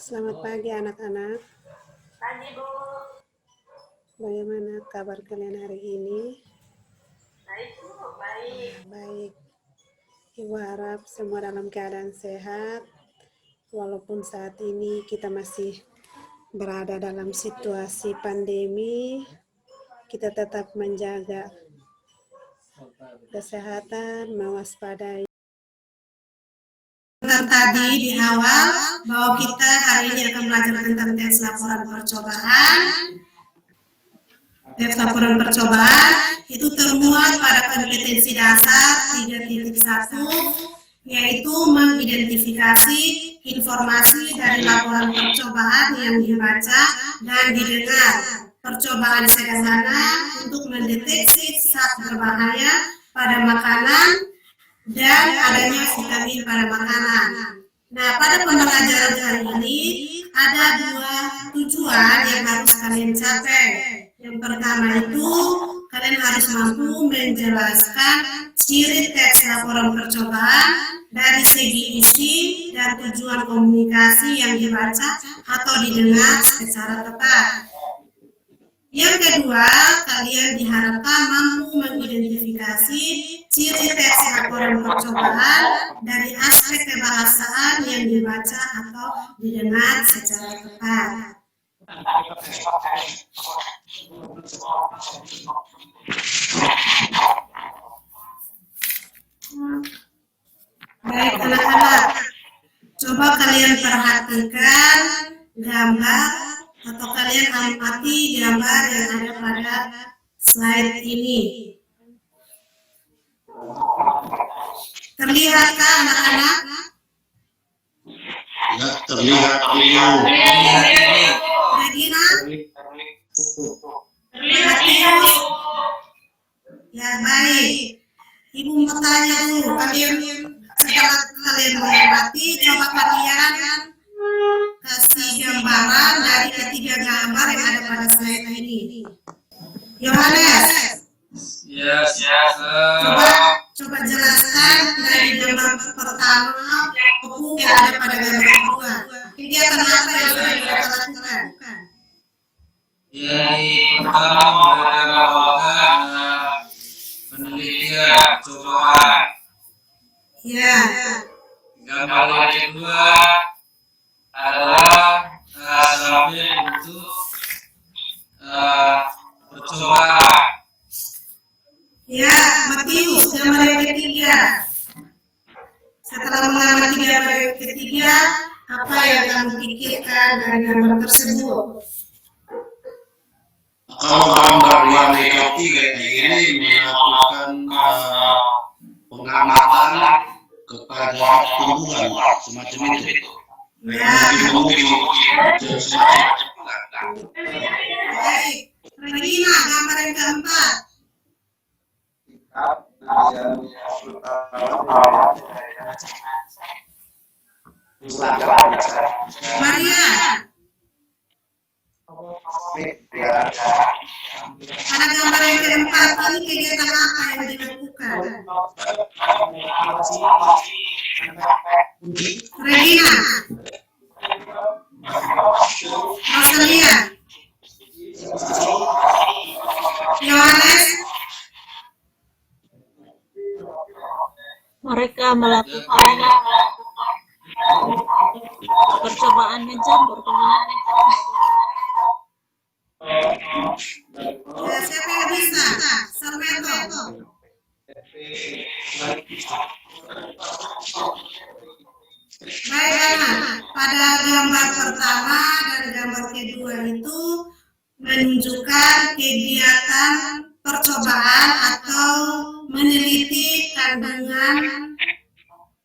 Selamat pagi anak-anak. Pagi, Bu. Bagaimana kabar kalian hari ini? Baik, Bu. Baik. Baik. Ibu harap semua dalam keadaan sehat. Walaupun saat ini kita masih berada dalam situasi pandemi, kita tetap menjaga kesehatan, mewaspadai. Tadi di awal bahwa kita hari ini akan belajar tentang tes laporan percobaan. Tes laporan percobaan itu termuat pada kompetensi dasar 3.1, yaitu mengidentifikasi informasi dari laporan percobaan yang dibaca dan didengar. Percobaan sederhana untuk mendeteksi zat berbahaya pada makanan dan adanya vitamin pada makanan. Nah, pada pembelajaran kali ini ada dua tujuan yang harus kalian capai. Yang pertama itu kalian harus mampu menjelaskan ciri teks laporan percobaan dari segi isi dan tujuan komunikasi yang dibaca atau didengar secara tepat. Yang kedua, kalian diharapkan mampu mengidentifikasi ciri teks laporan percobaan dari aspek kebahasaan yang dibaca atau didengar secara tepat. Baik anak-anak, coba kalian perhatikan gambar atau kalian amati gambar yang ada pada slide ini. Terlihatkah anak-anak? Ya, terlihat. Regina? Terlihat. Ya, baik. Ibu mau tanya dulu, kalian setelah kalian mengamati, coba kalian kasih gambaran dari ketiga gambar yang ada pada slide ini. Yohanes. Yes. Coba jelaskan dari gambar pertama maupun yang ada pada gambar kedua. Kegiatan apa yang sudah kita lakukan? Yang pertama melakukan penelitian cobaan. Ya. Gambar yang kedua adalah sampel untuk percobaan. Ya, Matius, gambar yang ketiga. Setelah mengamati gambar yang ketiga, apa yang kamu pikirkan dari gambar tersebut? Kalau gambar yang ketiga ini melakukan pengamatan kepada tumbuhan semacam itu. Ya. Mungkin semacam Baik, Regina, gambar yang keempat. Maria, pada gambar yang keempat ini kegiatan apa yang dilakukan? Regina, Rosalia, Yohanes. Mereka melakukan percobaan mencampur Ya, siapa yang bisa? Sarmeto. Baik anak, pada gambar pertama dan gambar kedua itu menunjukkan kegiatan percobaan atau meneliti kandungan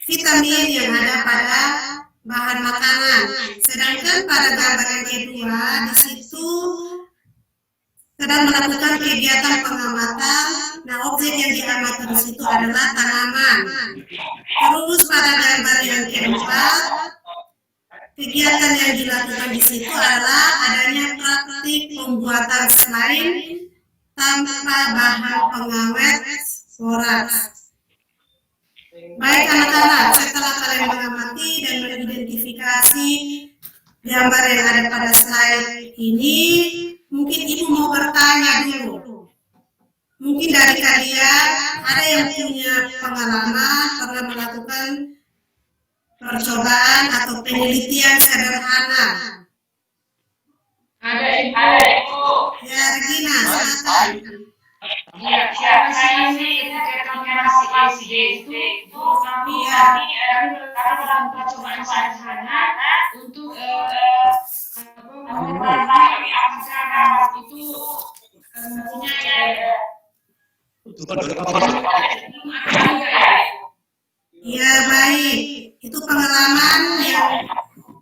vitamin yang ada pada bahan makanan. Sedangkan pada gambar yang kedua di situ sedang melakukan kegiatan pengamatan. Nah, objek yang diamati di situ adalah tanaman. Terus pada gambar yang keempat, kegiatan yang dilakukan di situ adalah adanya praktik pembuatan slime tanpa bahan pengawet boraks. Baik anak-anak, setelah kalian mengamati dan mengidentifikasi gambar yang ada pada slide ini, mungkin Ibu mau bertanya dulu. Mungkin dari kalian ada yang punya pengalaman pernah melakukan percobaan atau penelitian sederhana. Ada Ibu. Ya, Regina, silakan. Ya, saya sih ketika masih SD itu kami dalam percobaan sederhana untuk memperbaiki aksara itu punya Ya, baik. Itu pengalaman yang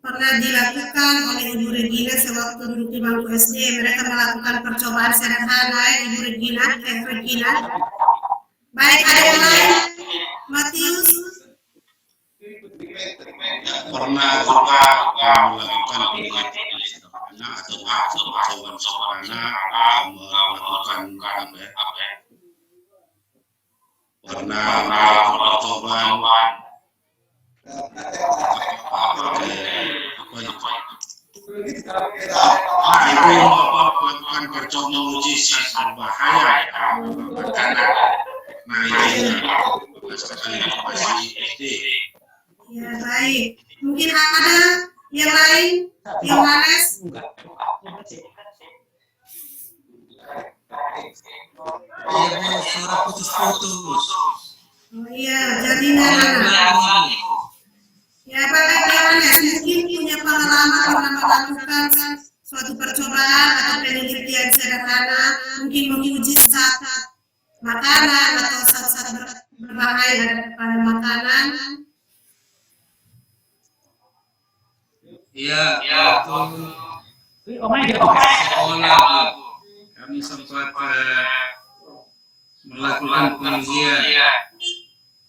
pernah dilakukan oleh Ibu Regina sewaktu duduk di bangku SD. Mereka melakukan percobaan sederhana, Ibu Regina. Baik, ada yang lain? Matius? pernah melakukan penelitian sederhana atau percobaan sederhana melakukan pernah melakukan percobaan itu melakukan percobaan uji zat berbahaya makanan. Nah itu sekali masih SD. Ya, baik. Mungkin ada yang lain? Yohanes? Ibu suara putus-putus. Oh iya, jaringan. Ya, baik Yohanes. Mungkin punya pengalaman pernah melakukan suatu percobaan atau penelitian sederhana, mungkin menguji zat makanan atau zat-zat berbahaya pada makanan. Iya, waktu sekolah kami sempat melakukan pengujian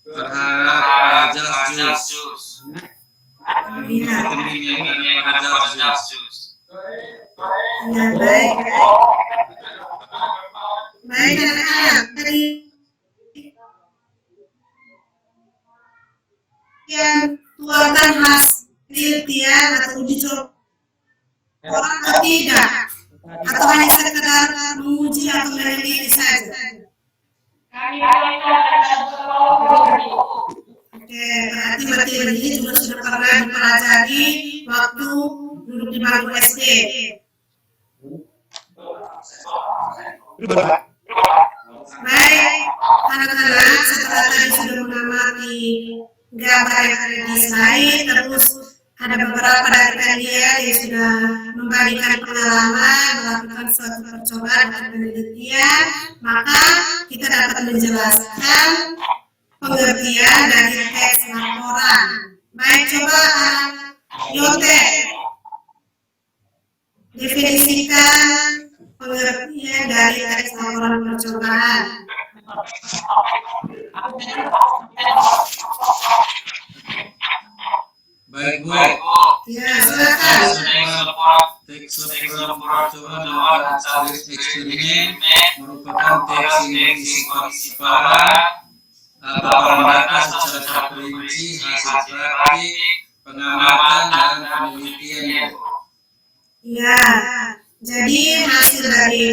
terhadap jas jus. Vitamin pada jas jus. Ya, baik. Baik, anak-anak. Tadi yang tuakan hasil penelitian atau uji coba orang atau tidak, atau hanya sekedar menguji atau meneliti saja. kami melakukan Oke, berarti materi ini juga sudah pernah dipelajari waktu duduk di bangku SD. Baik, anak-anak, setelah tadi sudah mengamati gambar yang ada di slide, terus ada beberapa dari kalian yang sudah membagikan pengalaman melakukan suatu percobaan atau penelitian, maka kita dapat menjelaskan pengertian dari teks laporan. Baik, coba Yote definisikan pengertian dari teks laporan percobaan. Baik Bu. Ya, silakan. Teks laporan percobaan dan eksperimen merupakan teks yang berisi laporan data secara terperinci hasil praktik, pengamatan dan penelitian. Ya, jadi hasil dari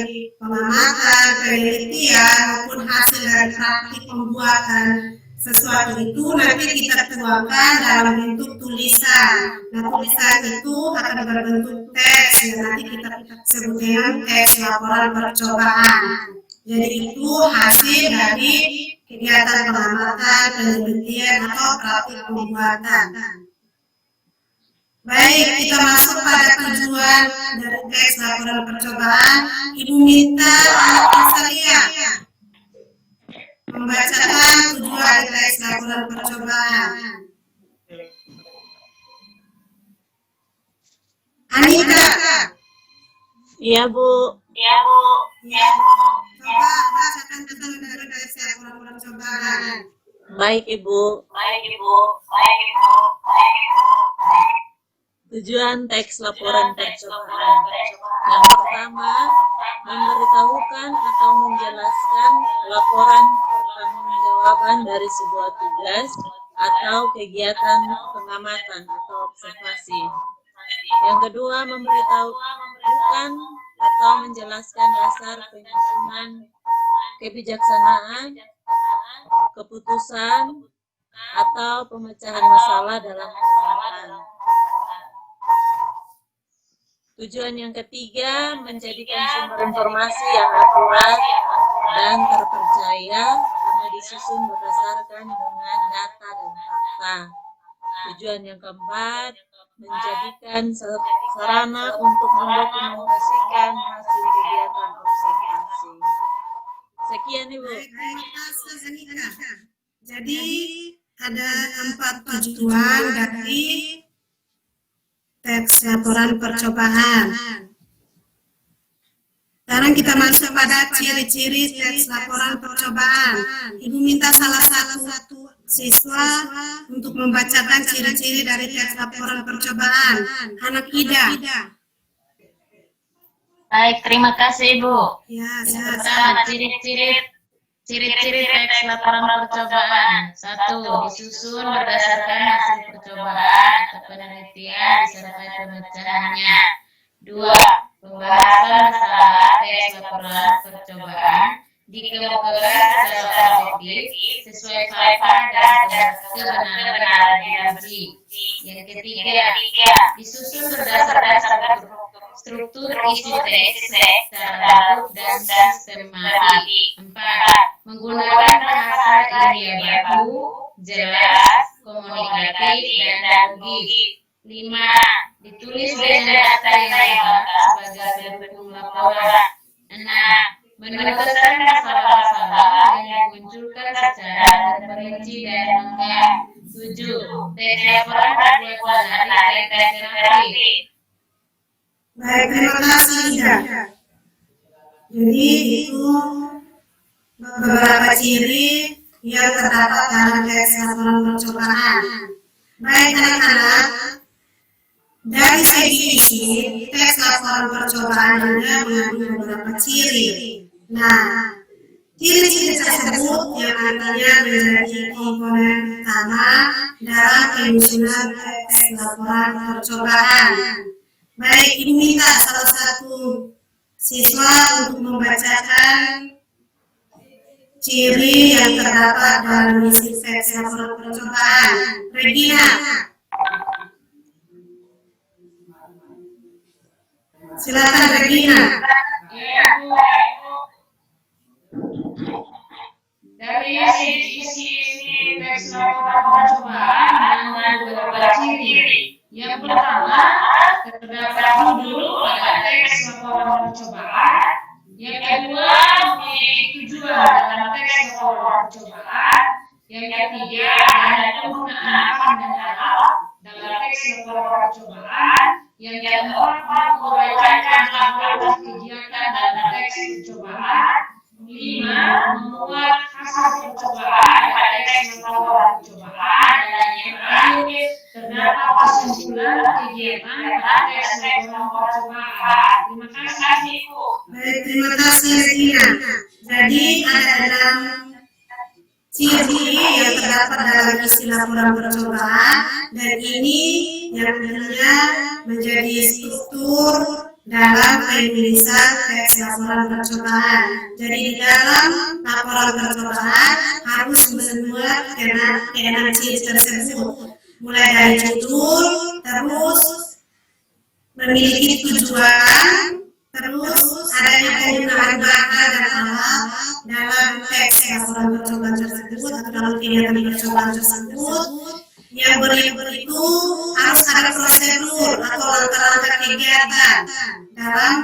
pengamatan, penelitian maupun hasil dari praktik pembuatan sesuatu itu nanti kita tuangkan dalam bentuk tulisan. Nah, tulisan itu akan berbentuk teks yang nanti kita sebut dengan teks laporan percobaan. Jadi itu hasil dari kegiatan pengamatan, penelitian atau praktik pembuatan. Baik, kita masuk pada tujuan dari teks laporan percobaan. Ibu minta anak Rosalia membacakan tujuan teks laporan percobaan. Anita. Iya, Bu. Ya. Coba bacakan tujuan dari teks laporan percobaan. Baik, Ibu. Tujuan teks laporan percobaan. Yang pertama, memberitahukan atau menjelaskan laporan pertanggungjawaban dari sebuah tugas atau kegiatan pengamatan atau observasi. Yang kedua, memberitahukan atau menjelaskan dasar penyusunan kebijaksanaan, keputusan, atau pemecahan masalah dalam pemerintahan. Tujuan yang ketiga, menjadikan sumber informasi yang akurat dan terpercaya karena disusun berdasarkan dengan data dan fakta. Tujuan yang keempat, menjadikan sarana untuk mendokumentasikan hasil kegiatan observasi. Sekian Ibu. Terima kasih Anika. Jadi ada 4 tujuan dari teks laporan percobaan. Sekarang kita masuk pada ciri-ciri teks laporan percobaan. Ibu minta salah satu siswa untuk membacakan ciri-ciri dari teks laporan percobaan. Anak Ida. Baik, terima kasih Ibu. Ya, Yang pertama, ciri-ciri teks laporan percobaan. 1. Disusun berdasarkan hasil percobaan atau penelitian disertai pemecahannya. 2. Pembahasan masalah teks laporan percobaan dikemukakan secara objektif sesuai fakta dan kebenaran diuji. Yang ketiga, disusun berdasarkan struktur isi teks secara rapi dan sistematik. 4. Menggunakan bahasa ilmiah baku, jelas, komunikatif, dan logis. 5. Ditulis dengan data yang lengkap sebagai pendukung laporan. 6. Menuliskan masalah-masalah yang dimunculkan secara terperinci dan lengkap. 7. Teks laporan dibuat menarik dan efektif. Baik, terima kasih Ida. Jadi itu beberapa ciri yang terdapat dalam teks laporan percobaan. Baik anak-anak, dari segi isi, teks laporan percobaan juga mengandung beberapa ciri. Nah, ciri-ciri tersebut yang artinya menjadi komponen utama dalam penyusunan teks laporan percobaan. Baik, Ibu minta salah satu siswa untuk membacakan ciri yang terdapat dalam isi teks laporan percobaan. Regina. Silakan Regina. Dari isi teks laporan percobaan mengandung beberapa ciri. Yang pertama, terdapat judul pada teks laporan percobaan. Yang kedua, memiliki tujuan dalam teks laporan percobaan. Yang ketiga, ada penggunaan apa dan alat dalam teks laporan percobaan. Yang keempat, menguraikan kronologi kegiatan dalam teks percobaan. 5. Membuat hasil percobaan pada teks laporan percobaan. Dan yang terakhir, terdapat kesimpulan kegiatan pada teks laporan percobaan. Terima kasih Bu. Baik, terima kasih Regina. Jadi ada 6 ciri yang terdapat dalam isi laporan percobaan dan ini yang nantinya menjadi struktur dalam penulisan teks laporan percobaan. Jadi di dalam laporan percobaan harus membuat keenam ciri tersebut, mulai dari judul, terus memiliki tujuan, terus adanya penggunaan bahasa dan alat dalam teks laporan percobaan tersebut atau dalam kegiatan percobaan tersebut. Yang berikut itu harus ada prosedur atau langkah-langkah kegiatan dalam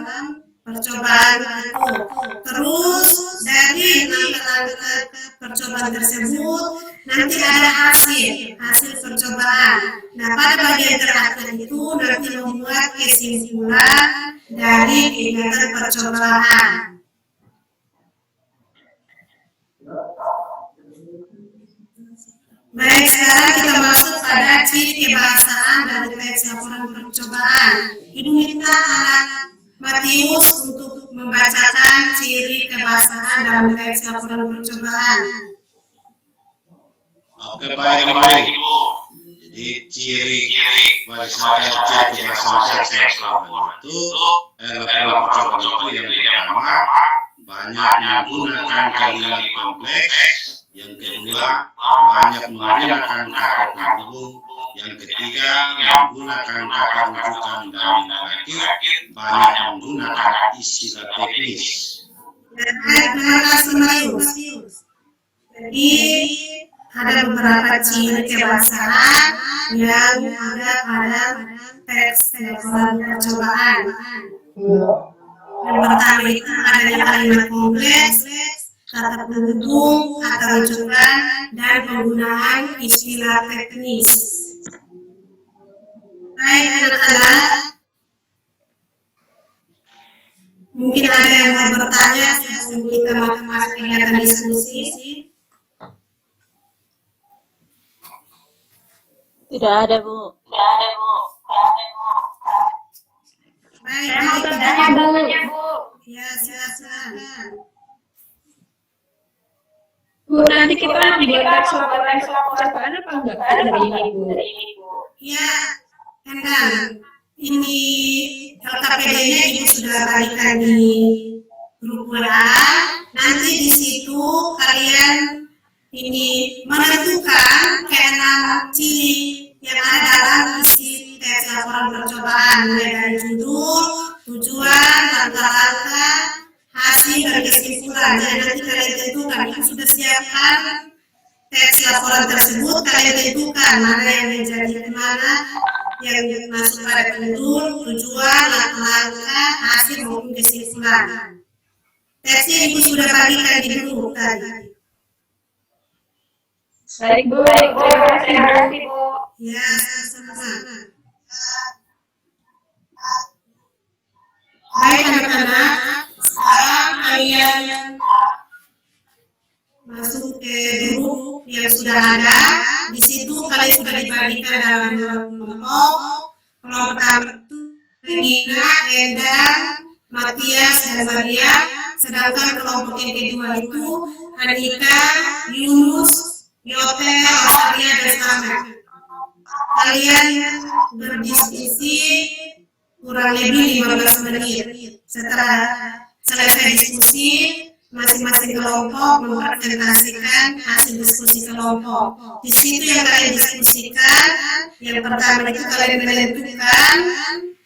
percobaan itu. Terus dari langkah-langkah percobaan tersebut nanti ada hasil percobaan. Nah, pada bagian terakhir itu nanti membuat kesimpulan dari kegiatan percobaan. Baik, sekarang kita masuk pada ciri kebahasaan dari teks laporan percobaan. Ibu minta anak Matius untuk membacakan ciri kebahasaan dalam teks laporan percobaan. Oke, baik Ibu. Jadi Jadi ciri berdasarkan kecerdasan seksual itu laporan percobaan itu yang pertama banyak menggunakan kalimat kompleks, yang kedua banyak menggunakan kata penghubung, yang ketiga menggunakan kata rujukan dan indikatif, banyak menggunakan istilah teknis. Jadi ada beberapa ciri kebahasaan yang ada pada teks laporan percobaan. Yang pertama itu adanya kalimat kompleks, kata penghubung, kata rujukan, dan penggunaan istilah teknis. Baik anak-anak, mungkin ada yang mau bertanya sebelum kita masuk kegiatan diskusi. Tidak ada, Bu. Baik, Saya mau bertanya, Bu. Ya, silakan. Bu, nanti kita membuat teks laporan percobaan apa enggak dari ini, Bu? Ya, Endang, ini LKPD-nya Ibu sudah bagikan di grup WA. Nanti di situ kalian ini menentukan keenam ciri yang ada dalam isi teks laporan percobaan, mulai dari judul, tujuan, langkah-langkah, hasil, dan kesimpulan. Jadi nanti kalian tentukan, Ibu sudah siapkan teks laporan tersebut, kalian tentukan mana yang menjadi mana yang masuk pada judul, tujuan, langkah-langkah, hasil maupun kesimpulan. Teksnya Ibu sudah bagikan di grup tadi. Baik, Bu. Terima kasih, Bu. Ya, sama-sama. Baik anak-anak, sekarang kalian masuk ke grup yang sudah ada. Di situ kalian sudah dibagikan dalam kelompok. Kelompok pertama itu Regina, Endang, Matias, dan Maria. Sedangkan kelompok yang kedua itu Andika, Yunus, Yotel, Rosalia, dan Slamet. Kalian berdiskusi kurang lebih 15 menit. Setelah selesai diskusi, masing-masing kelompok mempresentasikan hasil diskusi kelompok. Di situ yang kalian diskusikan, yang pertama itu kalian menentukan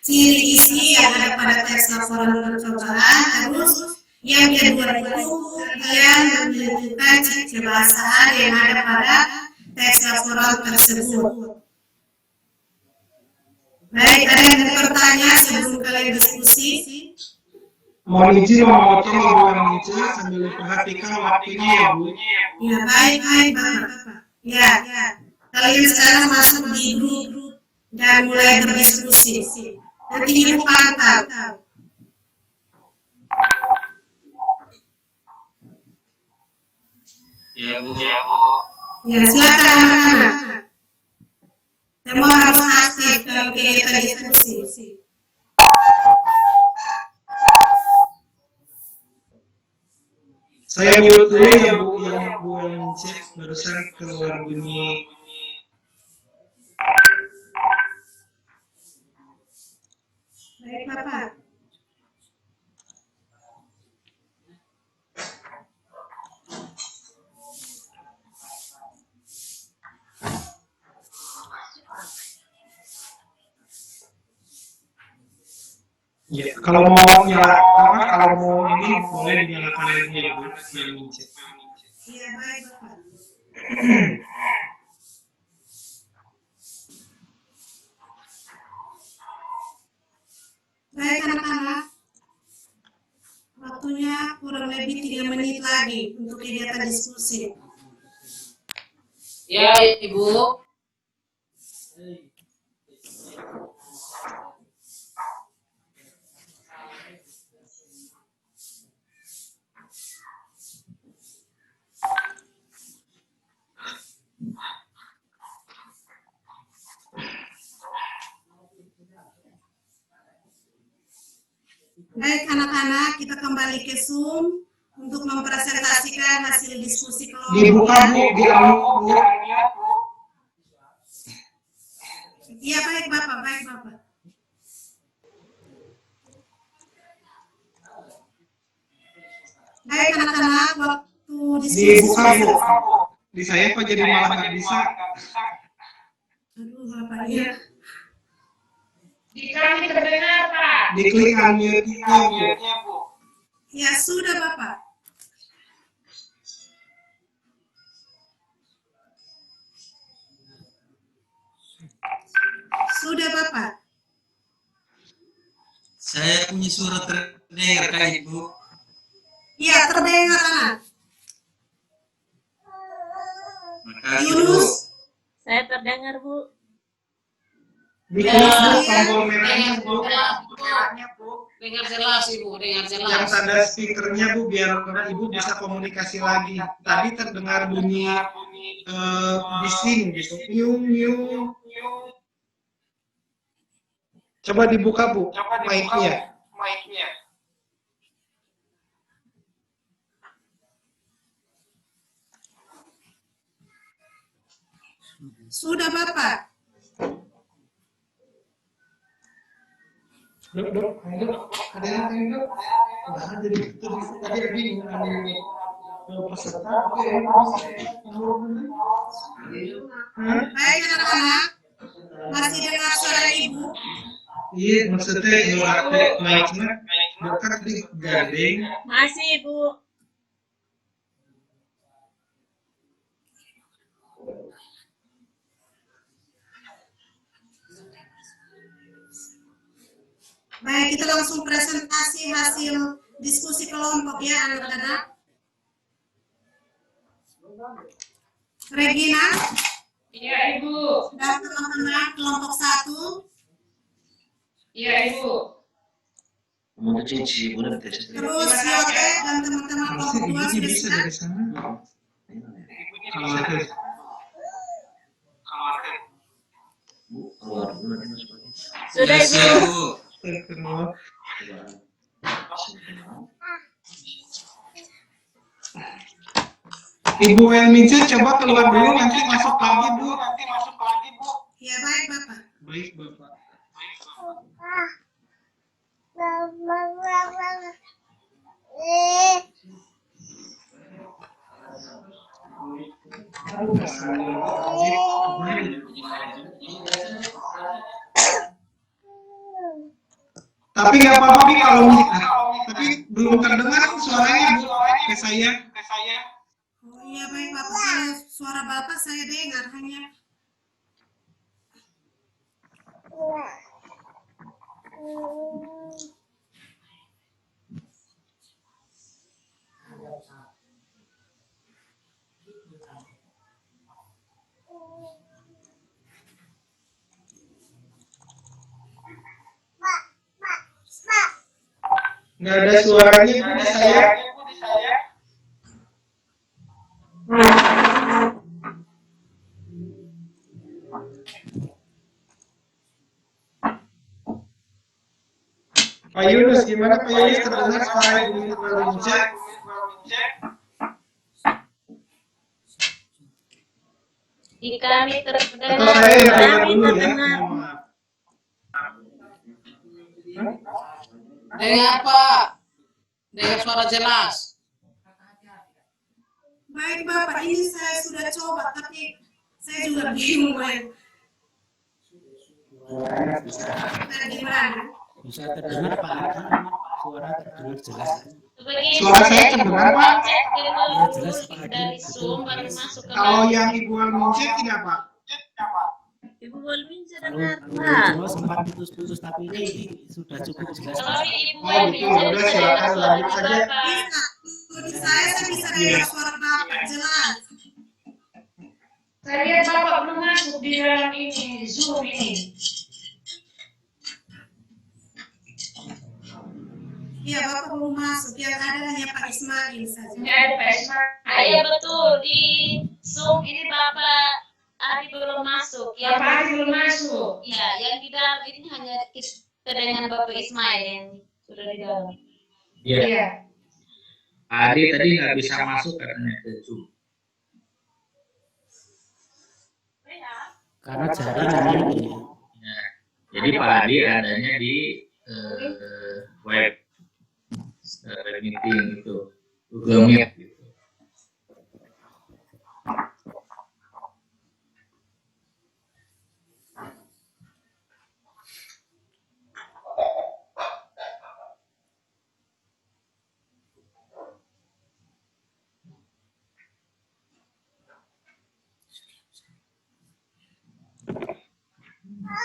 ciri isi yang ada pada teks laporan percobaan, terus yang kedua itu kalian menentukan ciri kebahasaan yang ada pada teks laporan tersebut. Baik, ada yang bertanya sebelum kalian diskusi? Mohon izin memotong Ibu Anissa sambil perhatikan waktunya ya, Bu. Ya, baik, Bapak. Ya, kalian sekarang masuk di grup dan mulai berdiskusi. Nanti Ibu pantau. Ya, Bu. Ya, silakan anak-anak. Semua harus aktif dalam kegiatan diskusi. Saya mute dulu ya, Bu, yang Bu cek barusan keluar bunyi. Baik, Bapak. Ya, kalau mau kalau mau ini boleh dinyalakan lagi ya, Bu, yang cek. Iya, baik, Bapak. Baik, anak-anak. Waktunya kurang lebih 3 menit lagi untuk kegiatan diskusi. Ya, Ibu. Baik anak-anak, kita kembali ke Zoom untuk mempresentasikan hasil diskusi kelompok. Dibuka, Bu, di Bu. Iya, baik Bapak, baik Bapak. Baik anak-anak, waktu diskusi Dibuka Bu. Di saya kok jadi malah nggak bisa. Aduh, Bapak, iya. Di kami terdengar, Pak. Diklik unmute-nya Bu. Ya, sudah Bapak. Sudah Bapak. Saya punya suara terdengar Kak Ibu. Iya, terdengar anak. Makasih Bu. Yunus, Saya terdengar, Bu. Diklik Bu tombol merahnya Bu. Dengar jelas, Ibu, dengar jelas. Yang tanda speakernya Bu biar Ibu bisa komunikasi lagi. Tadi terdengar bunyi bising gitu. Nyung nyung. Coba dibuka Bu mic-nya. sudah Bapak. Dok, ada yang dok. Nah, jadi tadi bingung peserta. Baik anak-anak, masih dengar suara Ibu? Iya, maksudnya ngelatih mic-nya dekat di gading. Masih, Bu. Baik, kita langsung presentasi hasil diskusi kelompok ya anak-anak. Regina Iya, Ibu. dan teman-teman kelompok 1. Iya, Ibu. Terus Yote dan teman-teman kelompok 2 Ibunya sudah bisa siap? dari sana. Sudah, Ya, siap, Ibu. Bu. Ibu Welmince coba keluar dulu nanti masuk lagi Bu. Ya baik Bapak. Baik Bapak. Tapi nggak apa-apa Bu kalau tapi belum terdengar suaranya Bu ke saya. Oh iya baik Bapak, kalau suara Bapak saya dengar hanya. Nggak ada suaranya Bu di saya. Pak Yunus, gimana Pak Yunus terdengar suara Ibu Welmince? Di kami Atau terdengar. saya yang dengar Kami dulu ya? terdengar. Mohon maaf. Dengar, Pak. Dengar suara jelas. Baik Bapak, ini saya sudah coba tapi saya juga bingung Pak. Nah, gimana? Bisa terdengar Pak Adi, suara terdengar jelas. Begini, Suara saya terdengar Pak. cek dulu jelas, Pak. dari Zoom baru masuk ke Kalau live. yang Ibu Welmince tidak Pak? Ibu Walmince Kalau dengar, kalau Pak. Jawa sempat putus-putus tapi ini sudah cukup jelas. Kalau Ibu Oh gitu, ya udah silakan lanjut saja. Bisa. Kalau di saya bisa dengar suara Bapak jelas. Saya lihat Bapak belum masuk di dalam ini, Zoom ini. Iya Bapak belum masuk, yang ada hanya Pak Ismail saja. Ini ada Pak Ismail. Iya betul, di Zoom ini Bapak Ari belum masuk. Bapak Adi belum masuk. Ya, yang di dalam ini hanya kita dengan Bapak Ismail yang sudah di dalam. Iya. Adi tadi nggak bisa masuk katanya ke Zoom. Karena jaringan ini ya. Jadi Pak Adi adanya di web meeting itu Google Meet gitu.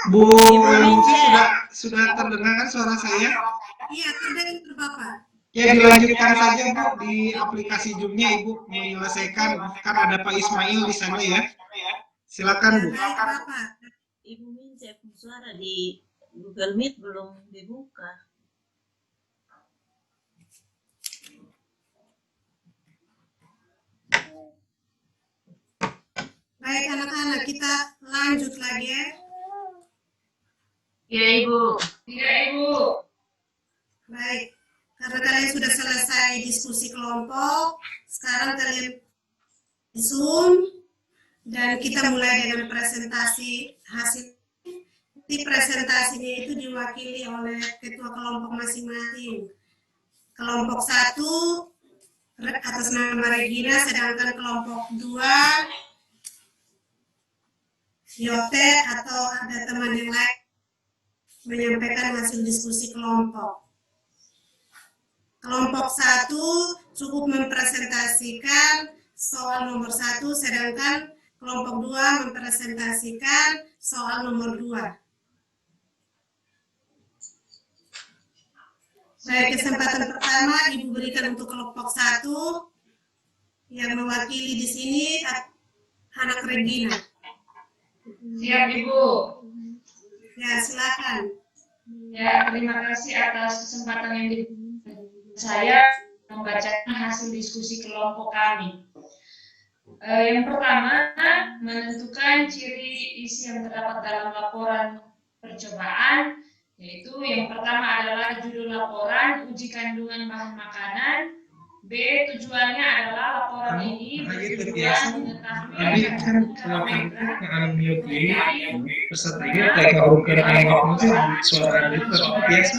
Bu Lance sudah terdengar suara saya? Iya, terdengar Bapak. Ya, dilanjutkan saja Bu di aplikasi Zoom-nya, Ibu menyelesaikan, kan ada Pak Ismail di sana ya. Silakan Bu. Baik Bapak. Ibu Mince suara di Google Meet belum dibuka. Baik anak-anak, kita lanjut lagi ya. Ya Ibu. Ya Ibu. Baik, karena kalian sudah selesai diskusi kelompok, sekarang kalian Zoom dan kita mulai dengan presentasi hasil. Di presentasinya itu diwakili oleh ketua kelompok masing-masing. Kelompok 1 atas nama Regina, sedangkan kelompok 2 Yote atau ada teman yang lain menyampaikan hasil diskusi kelompok. Kelompok 1 cukup mempresentasikan soal nomor 1, sedangkan kelompok 2 mempresentasikan soal nomor 2. Baik, kesempatan pertama Ibu berikan untuk kelompok 1 yang mewakili di sini anak Regina. Siap Ibu. Ya, silakan. Ya, terima kasih atas kesempatan yang diberikan saya membacakan hasil diskusi kelompok kami. Yang pertama, menentukan ciri isi yang terdapat dalam laporan percobaan, yaitu yang pertama adalah judul laporan, uji kandungan bahan makanan. B, tujuannya adalah laporan ini bertujuan Tapi kan kalau kamu mute ini, pesertanya kayak kabur ke anak mungkin suara itu tapi biasa.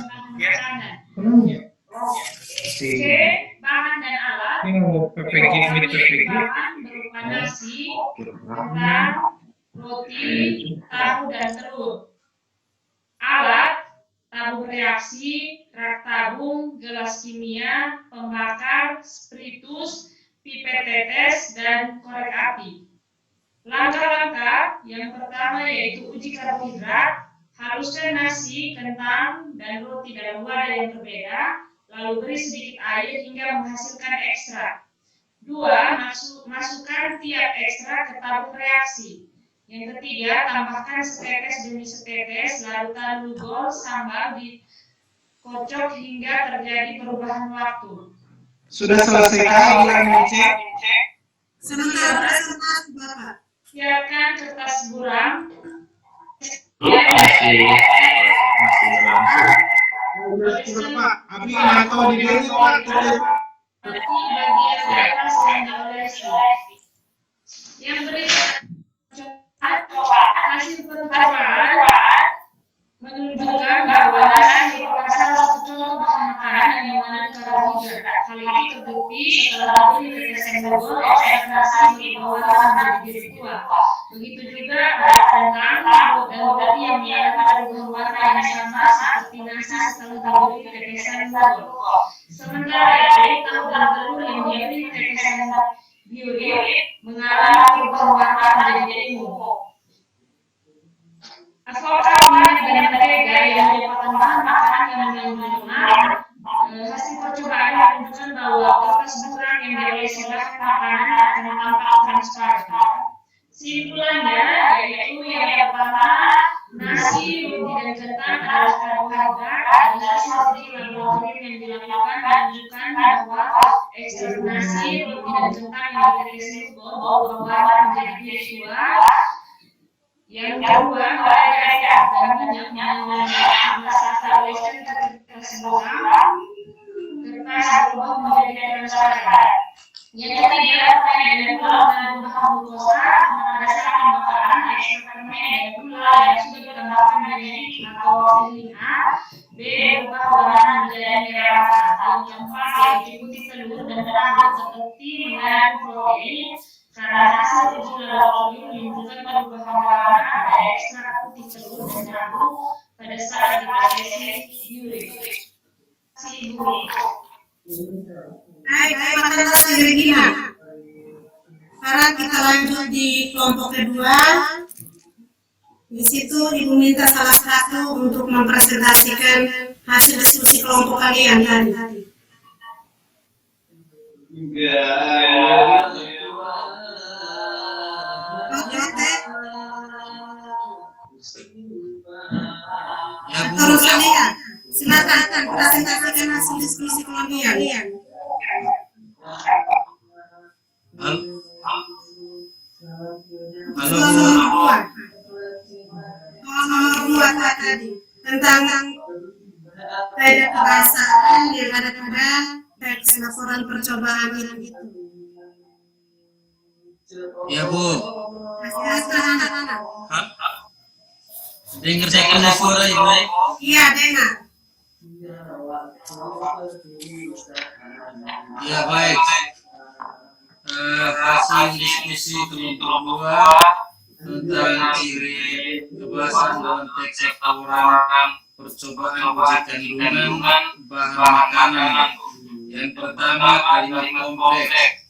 Kenapa? C, bahan dan alat. Ini mau PPG, meet PPG. Bahan berupa nasi, kentang, roti, tahu dan telur. Alat, tabung reaksi, rak tabung, gelas kimia, pembakar, spiritus, pipet tetes, dan korek api. Langkah-langkah yang pertama yaitu uji karbohidrat, haluskan nasi, kentang, dan roti dalam wadah yang berbeda, lalu beri sedikit air hingga menghasilkan ekstrak. 2. Masukkan tiap ekstrak ke tabung reaksi. Yang ketiga, tambahkan setetes demi setetes, larutan lugol sambal dikocok hingga terjadi perubahan waktu. Sudah selesai kah bulan Mince? Sebentar presentasi Bapak. Siapkan kertas buram. Masih berlangsung. Pak, Abi atau di dia Pak, Berarti bagian atas yang diolesi. Yang berikutnya, hasil percobaan menunjukkan bahwa nasi merupakan salah satu contoh bahan makanan yang mengandung karbohidrat. Hal itu terbukti setelah diberi tetesan bubur, ekstrak nasi berubah menjadi virtual. Begitu juga pada kentang dan roti yang mengandung perubahan warna yang sama seperti nasi setelah diberi tetesan bubur. Sementara itu, tahu dan telur yang diberi tetesan biuret mengalami perubahan warna menjadi ungu. Avokat, minyak, dan mentega yang merupakan bahan makanan yang mengandung lemak. Hasil percobaan menunjukkan bahwa kertas buram yang diolesi bahan makanan akan tampak transparan. Simpulannya yaitu yang pertama, nasi, roti, dan kentang adalah karbohidrat. Dari hasil uji laboratorium yang dilakukan menunjukkan bahwa ekstrak nasi, roti, dan kentang yang ditetes berubah warna menjadi virtual. Yang kedua, mereka dan minyak mengandung masa teroleskan ke kertas buram, kertas berubah menjadi transparan. Yang ketiga, permen dan gula mengandung bahan glukosa. Pada saat pembakaran, ekstrak permen dan gula yang sudah ditambahkan menjadi atau berwarna menjadi merah. Yang keempat yaitu putih telur dan terang seperti mengandung protein karena hasil uji laboratorium menunjukkan perubahan warna pada ekstrak putih telur dan terang pada saat diproses urin. Baik, terima kasih Regina. Sekarang kita lanjut di kelompok kedua. Di situ Ibu minta salah satu untuk mempresentasikan hasil diskusi kelompok kalian tadi. Ya Bu. Terus kalian, silakan presentasikan hasil diskusi kalian. Halo Bu. Nomor 2 tadi tentang kaedah kebahasaan yang ada pada teks laporan percobaan itu. Ya Bu. Anak-anak. Dengar saya punya suara Ibu? Iya, dengar. Ya baik. Hasil diskusi kelompok 2 tentang ciri kebahasaan dalam teks laporan percobaan uji kandungan bahan makanan. Yang pertama, kalimat kompleks.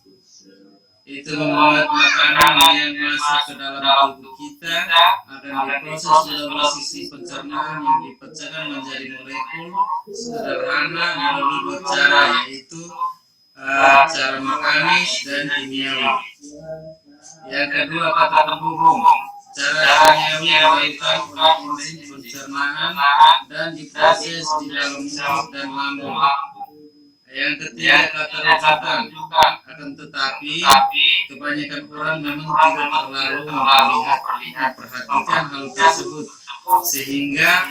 Itu membuat makanan yang masuk ke dalam tubuh kita akan diproses melalui sisi pencernaan yang dipecahkan menjadi molekul sederhana melalui dua cara, yaitu cara mekanis dan kimiawi. Yang kedua, kata penghubung. Cara kimiawi dilakukan oleh enzim pencernaan dan diproses di dalam mulut dan lambung. Yang ketiga, kata rujukan. Akan tetapi kebanyakan orang memang tidak terlalu memperhatikan hal tersebut, sehingga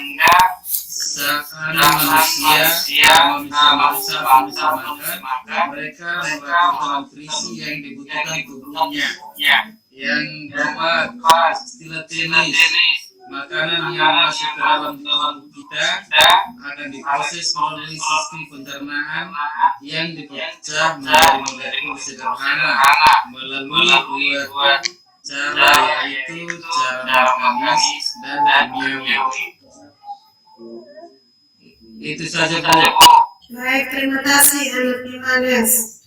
saat manusia makan, mereka melakukan nutrisi yang dibutuhkan tubuhnya. Yang keempat, istilah teknis. Makanan yang masuk ke dalam tubuh kita akan diproses melalui sistem pencernaan yang dipecah menjadi molekul sederhana melalui dua cara, yaitu cara mekanis dan kimiawi. Itu saja Bu. Baik, terima kasih anak Yohanes.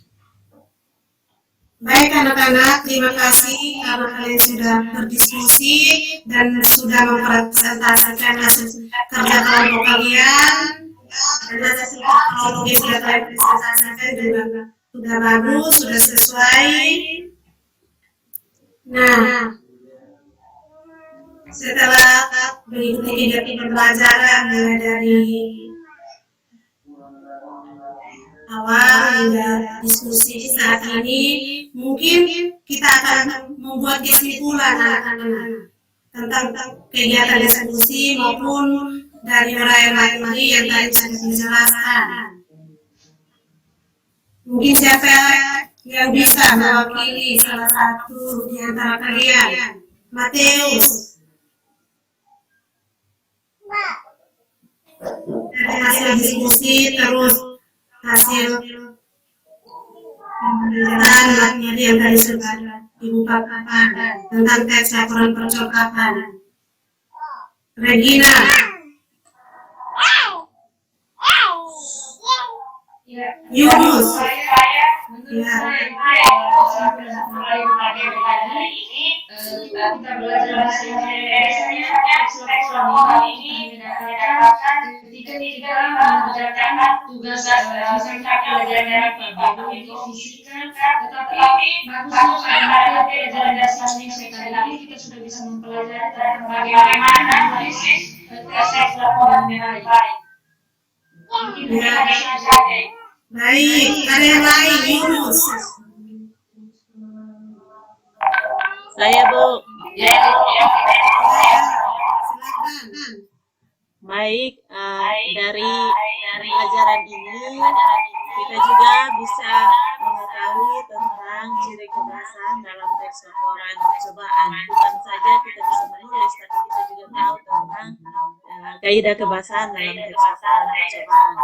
Baik anak-anak, terima kasih karena kalian sudah berdiskusi dan sudah mempresentasikan hasil kerja kelompok kalian. Dan hasil kelompok yang sudah kalian presentasikan juga sudah bagus, sudah sesuai. Nah, setelah mengikuti kegiatan pembelajaran mulai dari awal hingga diskusi saat ini, mungkin kita akan membuat kesimpulan anak-anak tentang kegiatan diskusi maupun dari uraian materi yang tadi sudah dijelaskan. Mungkin siapa yang bisa mewakili salah satu di antara kalian? Mateus. Dari hasil diskusi terus hasil pembelajaran materi yang tadi sudah dibukakan tentang teks laporan percobaan. Regina. Yunus. Menurut saya, kita belajar bahasa Indonesia ini ketika kita mengerjakan tugas misalnya pelajaran biologi, fisika, tetapi bagusnya pada pelajaran dasar Indonesia kali ini kita sudah bisa mempelajari tentang bagaimana menulis teks laporan dengan baik. Mungkin saja. Baik, ada yang lain, Yunus. Saya Bu. Silakan. Baik, dari pelajaran ini kita juga bisa mengetahui tentang ciri kebasan dalam teks laporan percobaan. Bukan saja kita bisa menulis, tapi kita juga tahu tentang kaidah kebasan dalam teks laporan percobaan.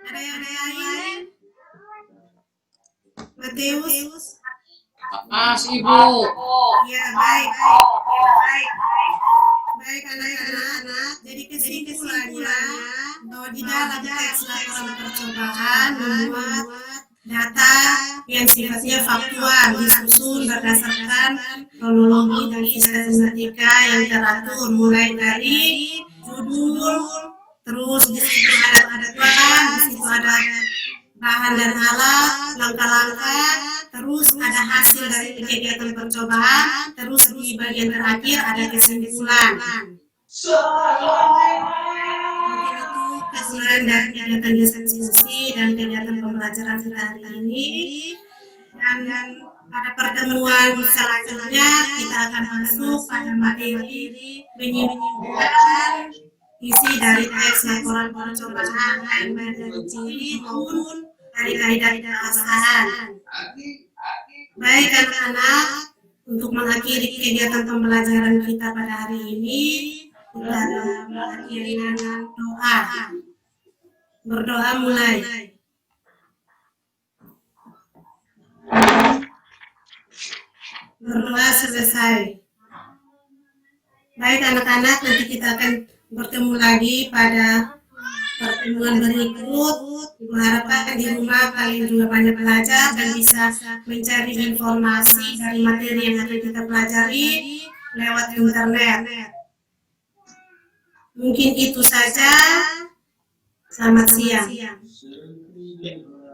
Ada yang lain? Mateus? Mas Ibu. Ya, baik. Baik anak-anak, jadi kesimpulannya bahwa di dalam teks laporan percobaan memuat data yang sifatnya faktual disusun berdasarkan kronologi dan sistematika yang teratur mulai dari judul, terus di situ ada aduan, di situ ada bahan dan alat, langkah-langkah, terus ada hasil dari kegiatan percobaan, terus di bagian terakhir ada kesimpulan. Kesimpulan dari kegiatan diskusi dan kegiatan pembelajaran kita hari ini. Dan pada pertemuan selanjutnya kita akan masuk pada materi penyimpanan isi dari teks laporan percobaan AMR dan ciri maupun dari kaidah kebasan. Baik anak-anak, untuk mengakhiri kegiatan pembelajaran kita pada hari ini, kita mengakhiri dengan doa. Berdoa mulai. Berdoa selesai. Baik anak-anak, nanti kita akan bertemu lagi pada pertemuan berikut. Diharapkan di rumah kalian juga banyak belajar dan bisa mencari informasi dari materi yang akan kita pelajari lewat internet. Mungkin itu saja. Selamat siang.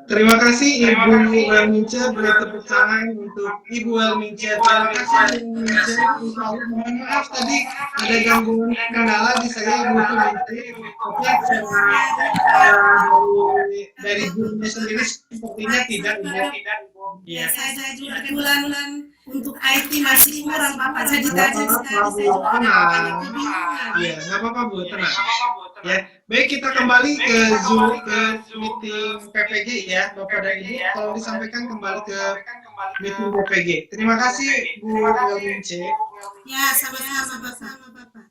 Terima kasih Ibu Elmince, beri tepuk tangan untuk Ibu Elmince. Terima kasih Ibu Elmince. Mohon maaf tadi ada gangguan kendala di saya Ibu Elmince. Dari gurunya sendiri sepertinya tidak. Ya, saya juga kebetulan untuk IT masih kurang Bapak, jadi tadi saya juga ya, nggak apa-apa Bu, tenang. Ya, baik kita kembali ke Zoom, ke meeting PPG ya, Bapak dan Ibu. Kalau disampaikan kembali ke meeting PPG. Terima kasih Bu Elmince. Ya, sama-sama Bapak.